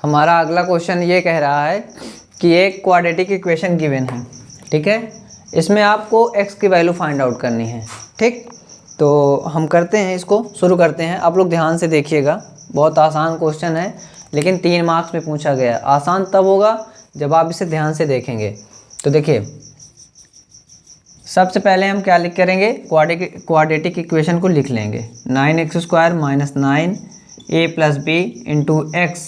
हमारा अगला क्वेश्चन ये कह रहा है कि एक क्वाड्रेटिक इक्वेशन गिवन है, ठीक है। इसमें आपको x की वैल्यू फाइंड आउट करनी है, ठीक। तो हम करते हैं, इसको शुरू करते हैं। आप लोग ध्यान से देखिएगा, बहुत आसान क्वेश्चन है लेकिन 3 मार्क्स में पूछा गया। आसान तब होगा जब आप इसे ध्यान से देखेंगे। तो देखिए, सबसे पहले हम क्या लिख करेंगे, क्वाड्रेटिक इक्वेशन को लिख लेंगे। 9x² - 9a + b × x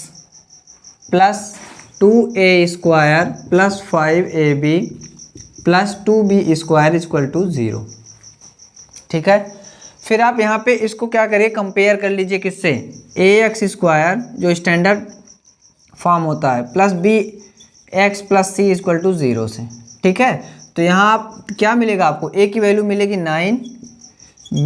+ 2a² + 5ab + 2b² = 0, ठीक है। फिर आप यहाँ पे इसको क्या करिए, कंपेयर कर लीजिए किससे, ax² जो स्टैंडर्ड फॉर्म होता है प्लस bx + c = 0 से, ठीक है। तो यहाँ आप क्या मिलेगा, आपको a की वैल्यू मिलेगी 9,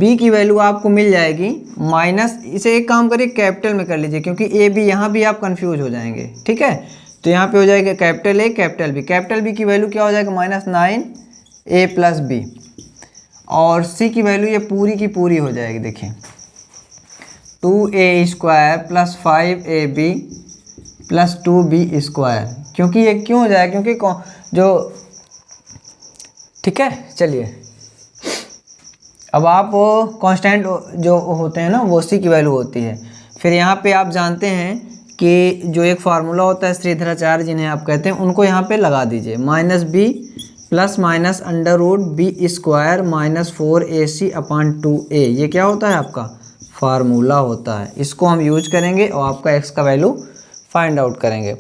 b की वैल्यू आपको मिल जाएगी माइनस, इसे एक काम करिए कैपिटल में कर लीजिए क्योंकि a b यहाँ भी आप कंफ्यूज हो जाएंगे, ठीक है। तो यहाँ पे हो जाएगा capital A capital B। Capital B की वैल्यू क्या हो जाएगा, -9a + b, और c की वैल्यू ये पूरी की पूरी हो जाएगी, देखिए 2a² + 5ab + 2b²। क्योंकि ये क्यों हो जाएगा, क्योंकि जो, ठीक है। चलिए, अब आप कांस्टेंट जो होते हैं ना वो c की वैल्यू होती है। फिर यहाँ पे आप जानते हैं कि जो एक फार्मूला होता है श्रीधराचार्य जिन्हें आप कहते हैं, उनको यहाँ पे लगा दीजिए, -b ± √b² - 4ac/2a। ये क्या होता है, आपका फार्मूला होता है। इसको हम यूज करेंगे और आपका x का वैल्यू फाइंड आउट करेंगे।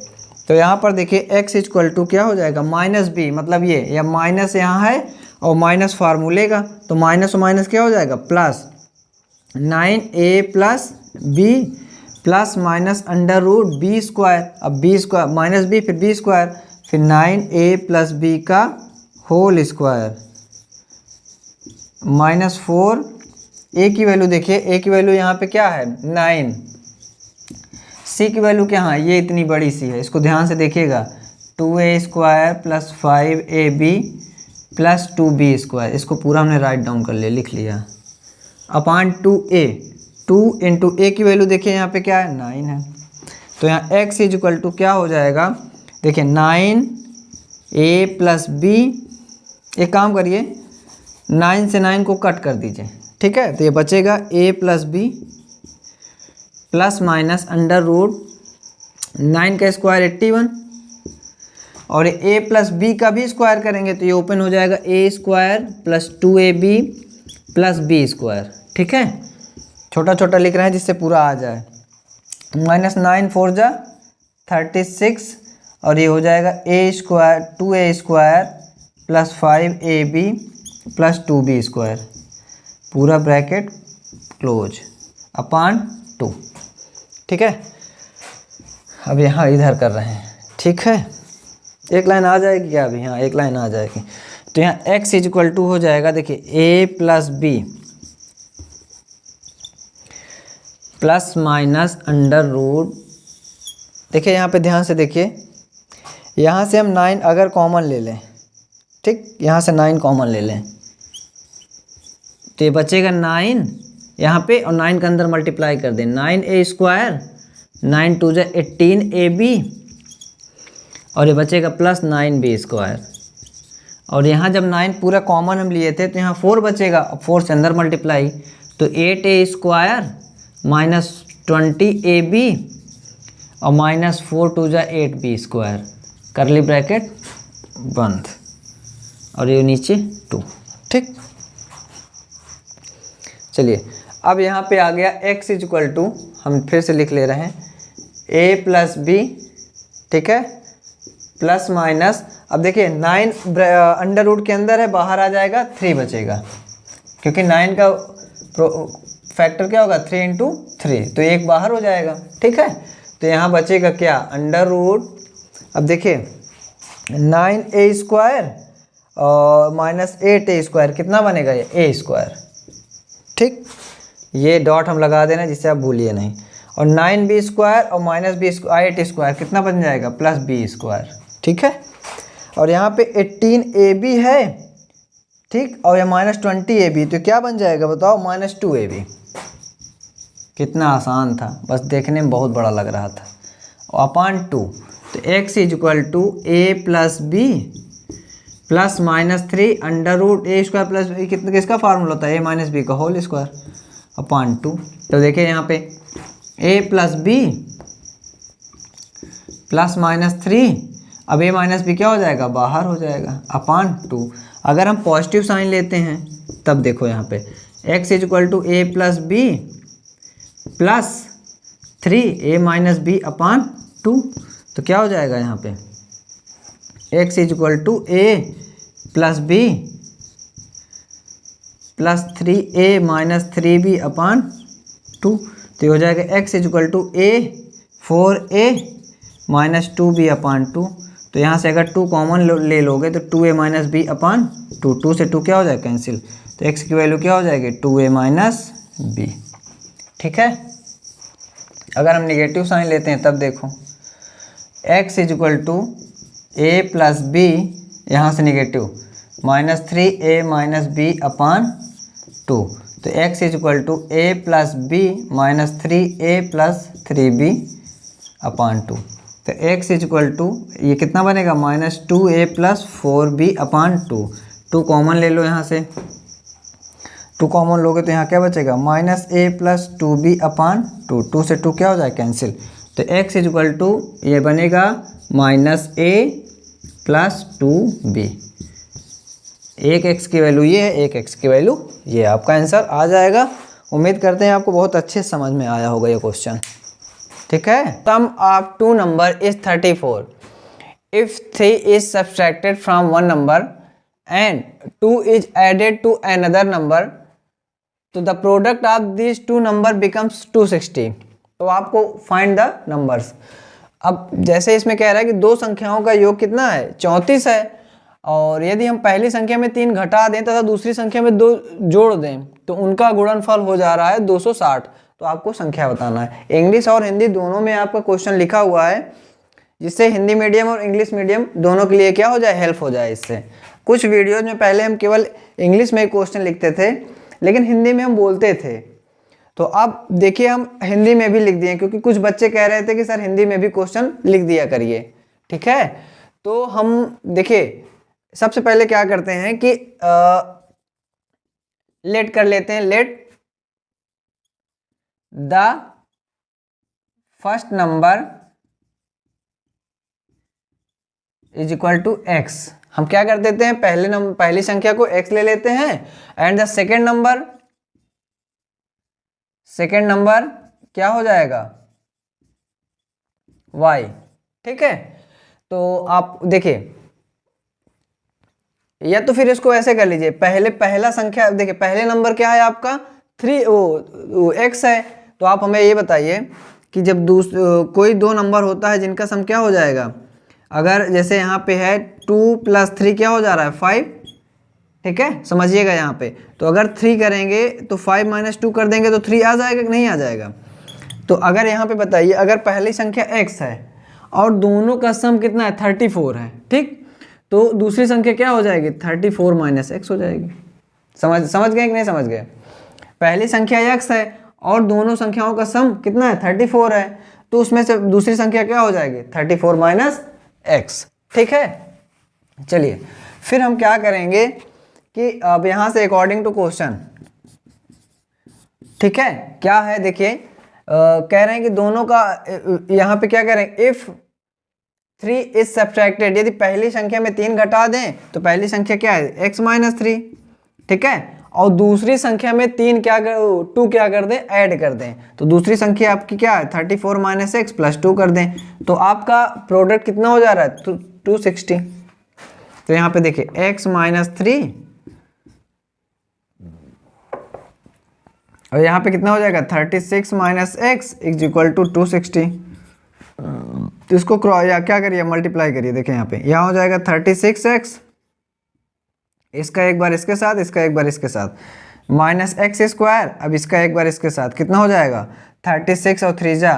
तो यहाँ पर देखिए x = क्या हो जाएगा, -b, मतलब ये, या माइनस यहाँ है और माइनस फार्मूले का, तो माइनस और माइनस क्या हो जाएगा, प्लस 9a + b ± √b²। अब b² -b फिर b², फिर 9a + b का होल स्क्वायर -4। a की वैल्यू देखिए, a की वैल्यू यहाँ पे क्या है 9, c की वैल्यू क्या है, ये इतनी बड़ी सी है, इसको ध्यान से देखिएगा, 2a² + 5ab + 2b²। इसको पूरा हमने राइट डाउन कर लिया, लिख लिया, अपान 2a। 2 × a की वैल्यू देखिए यहाँ पे क्या है, 9 है। तो यहाँ x = क्या हो जाएगा, देखिए 9a + b, एक काम करिए 9 से 9 को कट कर दीजिए, ठीक है। तो ये बचेगा a + b ± √9 का स्क्वायर 81, और a + b का भी स्क्वायर करेंगे तो ये ओपन हो जाएगा a² + 2ab + b², ठीक है। छोटा छोटा लिख रहे हैं जिससे पूरा आ जाए, -9 4 जा 36, और ये हो जाएगा a² 2a² + 5ab + 2b², पूरा ब्रैकेट क्लोज अपान 2, ठीक है। अब यहाँ इधर कर रहे हैं, ठीक है। एक लाइन आ जाएगी क्या अभी, हाँ एक लाइन आ जाएगी। तो यहाँ x = हो जाएगा, देखिए a + b ±√, देखिए यहाँ पे ध्यान से देखिए, यहाँ से हम 9 अगर कॉमन ले लें, ठीक, यहाँ से 9 कॉमन ले लें तो ये बचेगा 9 यहाँ पे, और 9 के अंदर मल्टीप्लाई कर दें, 9a², 9 2 = 18ab, और ये बचेगा प्लस 9b²। और यहाँ जब 9 पूरा कॉमन हम लिए थे तो यहाँ 4 बचेगा, अब 4 से अंदर मल्टीप्लाई, तो 8a² -20ab और -4 2 = 8b², करली ब्रैकेट बंद, और ये नीचे 2, ठीक। चलिए, अब यहाँ पे आ गया x = हम फिर से लिख ले रहे हैं a + b, ठीक है, प्लस माइनस, अब देखिए 9 अंडर रूट के अंदर है, बाहर आ जाएगा 3 बचेगा, क्योंकि 9 का फैक्टर क्या होगा 3 × 3, तो एक बाहर हो जाएगा, ठीक है। तो यहाँ बचेगा क्या, अंडर रूट, अब देखिए 9a² और -8a², कितना बनेगा ये a², ठीक। ये डॉट हम लगा देना जिससे आप भूलिए नहीं, और 9b² और -8² कितना बन जाएगा, +b², ठीक है। और यहाँ पे 18ab है, ठीक, और ये -20ab, तो क्या बन जाएगा बताओ, -2ab। कितना आसान था, बस देखने में बहुत बड़ा लग रहा था। अपॉन 2। तो x is equal to a plus b plus -3 under root a square plus b, कितना किसका फार्मूला होता है, a माइनस बी का होल स्क्वायर अपॉन 2। तो देखिए यहाँ पे a प्लस बी प्लस -3, अब a माइनस बी क्या हो जाएगा, बाहर हो जाएगा अपॉन 2। अगर हम पॉजिटिव साइन लेते हैं तब देखो यहाँ पे x is equal to a plus b plus 3 a minus b upon 2। तो क्या हो जाएगा यहाँ पे x is equal to a plus b plus 3a minus 3b upon 2। तो ये हो जाएगा x is equal to a 4a minus 2b upon 2। तो यहाँ से अगर 2 कॉमन ले लोगे तो 2a माइनस बी अपॉन 2, 2 से 2 क्या हो जाएगा, कैंसिल। तो x की वैल्यू क्या हो जाएगी, 2a माइनस बी। ठीक है, अगर हम नेगेटिव साइन लेते हैं तब देखो x is equal to a plus b, यहाँ से negative -3a minus b upon 2। तो x is equal to a plus b minus 3a plus 3b upon 2। तो x इज इक्वल टू ये कितना बनेगा, -2a plus 4b upon 2। 2 common ले लो, यहाँ से 2 कॉमन लोगे तो यहाँ क्या बचेगा, -a प्लस 2b अपॉन 2। 2 से 2 क्या हो जाए, कैंसिल। तो x इज इक्वल टू ये बनेगा -a प्लस 2b। एक x की वैल्यू ये है, एक x की वैल्यू ये, आपका आंसर आ जाएगा। उम्मीद करते हैं आपको बहुत अच्छे समझ में आया होगा ये क्वेश्चन। ठीक है, sum of 2 number is 34 if 3 is subtracted from 1 number and 2 is added to another number, तो the product of this 2 number becomes 260। तो आपको फाइंड द नंबर्स। अब जैसे इसमें कह रहा है कि दो संख्याओं का योग कितना है, 34 है, और यदि हम पहली संख्या में 3 घटा दें तथा दूसरी संख्या में 2 जोड़ दें तो उनका गुणनफल हो जा रहा है 260। तो आपको संख्या बताना है। इंग्लिश और हिंदी दोनों में आपका क्वेश्चन लिखा हुआ है, जिससे हिंदी मीडियम और इंग्लिश मीडियम दोनों के लिए क्या हो जाए, हेल्प हो जाए इससे। कुछ वीडियोज में पहले हम केवल इंग्लिश में क्वेश्चन लिखते थे, लेकिन हिंदी में हम बोलते थे। तो अब देखिए हम हिंदी में भी लिख दिए, क्योंकि कुछ बच्चे कह रहे थे कि सर हिंदी में भी क्वेश्चन लिख दिया करिए। ठीक है, तो हम देखिए सबसे पहले क्या करते हैं कि लेट कर लेते हैं, let the first number is equal to x। हम क्या कर देते हैं, पहली संख्या को x ले लेते हैं, एंड द सेकेंड नंबर क्या हो जाएगा, y। ठीक है, तो आप देखिए, या तो फिर इसको ऐसे कर लीजिए, पहला संख्या देखिए, पहले नंबर क्या है आपका 3 x है। तो आप हमें ये बताइए कि जब कोई 2 नंबर होता है जिनका सम क्या हो जाएगा, अगर जैसे यहाँ पे है 2 + 3 क्या हो जा रहा है, 5। ठीक है, समझिएगा यहाँ पे। तो अगर 3 करेंगे तो 5 - 2 कर देंगे तो 3 आ जाएगा कि नहीं आ जाएगा। तो अगर यहाँ पे बताइए, अगर पहली संख्या x है और दोनों का सम कितना है, 34 है। ठीक, तो दूसरी संख्या क्या हो जाएगी, 34 - x हो जाएगी। समझ गए कि नहीं समझ गए। पहली संख्या x है और दोनों संख्याओं का सम कितना है, 34 है, तो उसमें से दूसरी संख्या क्या हो जाएगी, 34 - x। ठीक है, चलिए फिर हम क्या करेंगे कि अब यहाँ से अकॉर्डिंग टू क्वेश्चन, ठीक है, क्या है देखिए, कह रहे हैं कि दोनों का यहाँ पे क्या कह रहे हैं, इफ 3 इज सब्ट्रैक्टेड, यदि पहली संख्या में 3 घटा दें तो पहली संख्या क्या है, x - 3। ठीक है, और दूसरी संख्या में 2 क्या कर दें, ऐड कर दें, तो दूसरी संख्या आपकी क्या है, 34 - x + 2 कर दें, तो आपका प्रोडक्ट कितना हो जा रहा है, 260। तो यहाँ पे देखिए x - 3 और यहाँ पे कितना हो जाएगा, 36 - x = 260। तो इसको या क्या करिए, मल्टीप्लाई करिए। देखिए यहाँ पे यहाँ हो जाएगा 36x, इसका एक बार इसके साथ, इसका एक बार इसके साथ, -x², अब इसका एक बार इसके साथ, कितना हो जाएगा, 36 और 3 जा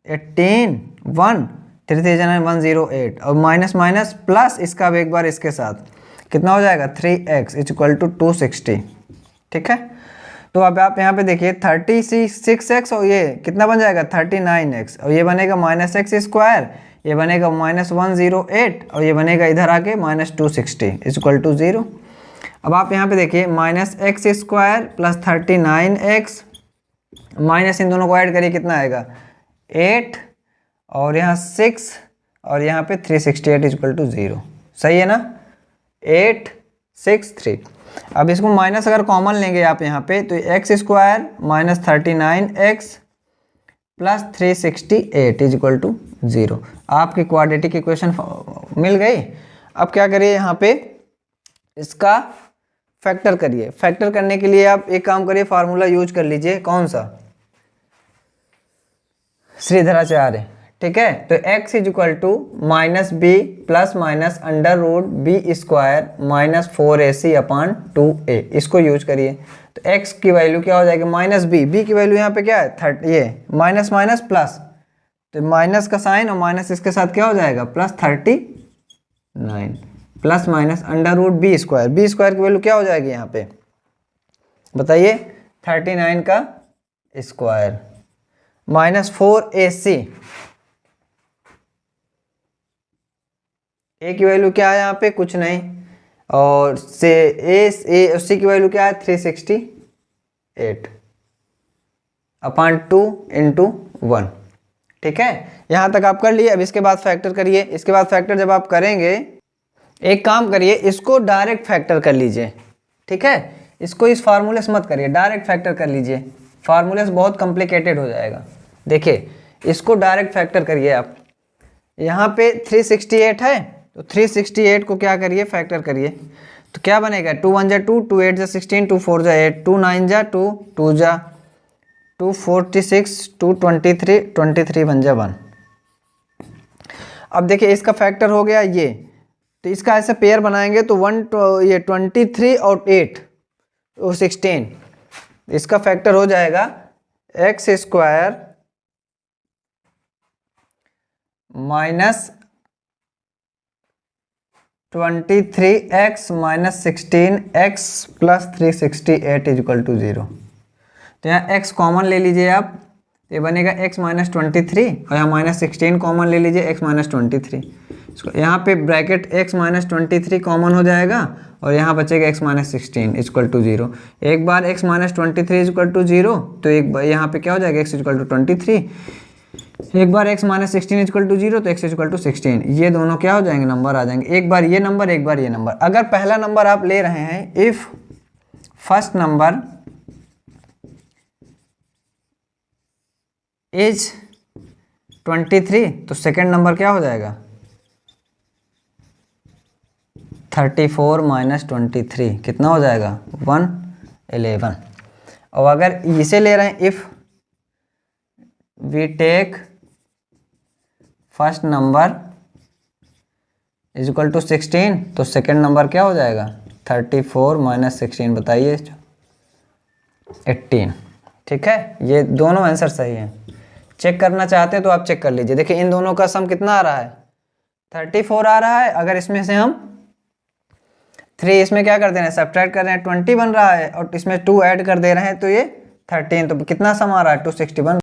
18, 1 3 3 जा 108, और माइनस प्लस इसका अब एक बार इसके साथ, कितना हो जाएगा, 3x = 260। ठीक है, तो अब आप यहाँ पे देखिए 36x और ये कितना बन जाएगा 39x, और ये बनेगा -x², ये बनेगा -108, और ये बनेगा इधर आके -260 = 0। अब आप यहाँ पे देखिए -x² प्लस 39x माइनस इन दोनों को ऐड करिए कितना आएगा 8, और यहाँ 6, और यहाँ पे 368 = 0। सही है ना, 8 6 3। अब इसको माइनस अगर कॉमन लेंगे आप यहाँ पे तो x² माइनस 39x प्लस 368 = 0। आपकी क्वाड्रेटिक इक्वेशन मिल गई। अब क्या करिए यहाँ पे इसका फैक्टर करिए। फैक्टर करने के लिए आप एक काम करिए, फार्मूला यूज कर लीजिए, कौन सा, श्रीधराचार्य। ठीक है, तो x = -b plus minus √b² minus 4ac/2a, इसको यूज करिए। तो x की वैल्यू क्या हो जाएगी -b की वैल्यू यहाँ पे क्या है 30, ये माइनस माइनस प्लस, तो माइनस का साइन और माइनस इसके साथ क्या हो जाएगा +39 प्लस माइनस √b², b² की वैल्यू क्या हो जाएगी यहाँ पे बताइए 39 का स्क्वायर माइनस 4ac, a की वैल्यू क्या है यहाँ पे कुछ नहीं, और सी की वैल्यू क्या है 368/2 × 1। ठीक है, यहाँ तक आप कर लिए। अब इसके बाद फैक्टर करिए। इसके बाद फैक्टर जब आप करेंगे, एक काम करिए, इसको डायरेक्ट फैक्टर कर लीजिए। ठीक है, इसको इस फार्मूले से मत करिए, डायरेक्ट फैक्टर कर लीजिए, फार्मूले से बहुत कॉम्प्लिकेटेड हो जाएगा। देखिए इसको डायरेक्ट फैक्टर करिए आप। यहाँ पे 368 है, तो 368 को क्या करिए फैक्टर करिए, तो क्या बनेगा 2 1 = 2, 2 8 = 16, 2 4 = 8, 2 9 = 2, 2 2 46, 2 23, 23 बन जा 1। अब देखिए इसका फैक्टर हो गया ये, तो इसका ऐसे पेयर बनाएंगे तो 1 ये 23 और 8 तो 16, इसका फैक्टर हो जाएगा x² minus 23x minus 16x plus 368 = 0। तो यहाँ x कॉमन ले लीजिए आप, ये बनेगा x माइनस 23, और यहाँ माइनस 16 कॉमन ले लीजिए x माइनस 23। इसको यहाँ पे ब्रैकेट x माइनस 23 कॉमन हो जाएगा, और यहाँ बचेगा x माइनस 16 = 0। एक बार x माइनस 23 = 0, तो एक बार यहाँ पे क्या हो जाएगा x = 23, एक बार x माइनस 16 = 0, तो x = 16। ये दोनों क्या हो जाएंगे नंबर आ जाएंगे, एक बार ये नंबर एक बार ये नंबर। अगर पहला नंबर आप ले रहे हैं, इफ फर्स्ट नंबर इज 23, तो सेकेंड नंबर क्या हो जाएगा 34 माइनस 23 कितना हो जाएगा 111। और अगर इसे ले रहे हैं, if we take first number = 16, तो सेकेंड नंबर क्या हो जाएगा 34 माइनस 16 बताइए 18। ठीक है, ये दोनों आंसर सही हैं। चेक करना चाहते हैं तो आप चेक कर लीजिए। देखिए इन दोनों का सम कितना आ रहा है 34 आ रहा है। अगर इसमें से हम 3 इसमें क्या कर दे रहे हैं सब्ट्रैक्ट कर रहे हैं 20 बन रहा है, और इसमें 2 ऐड कर दे रहे हैं तो ये 13, तो कितना सम आ रहा है 261।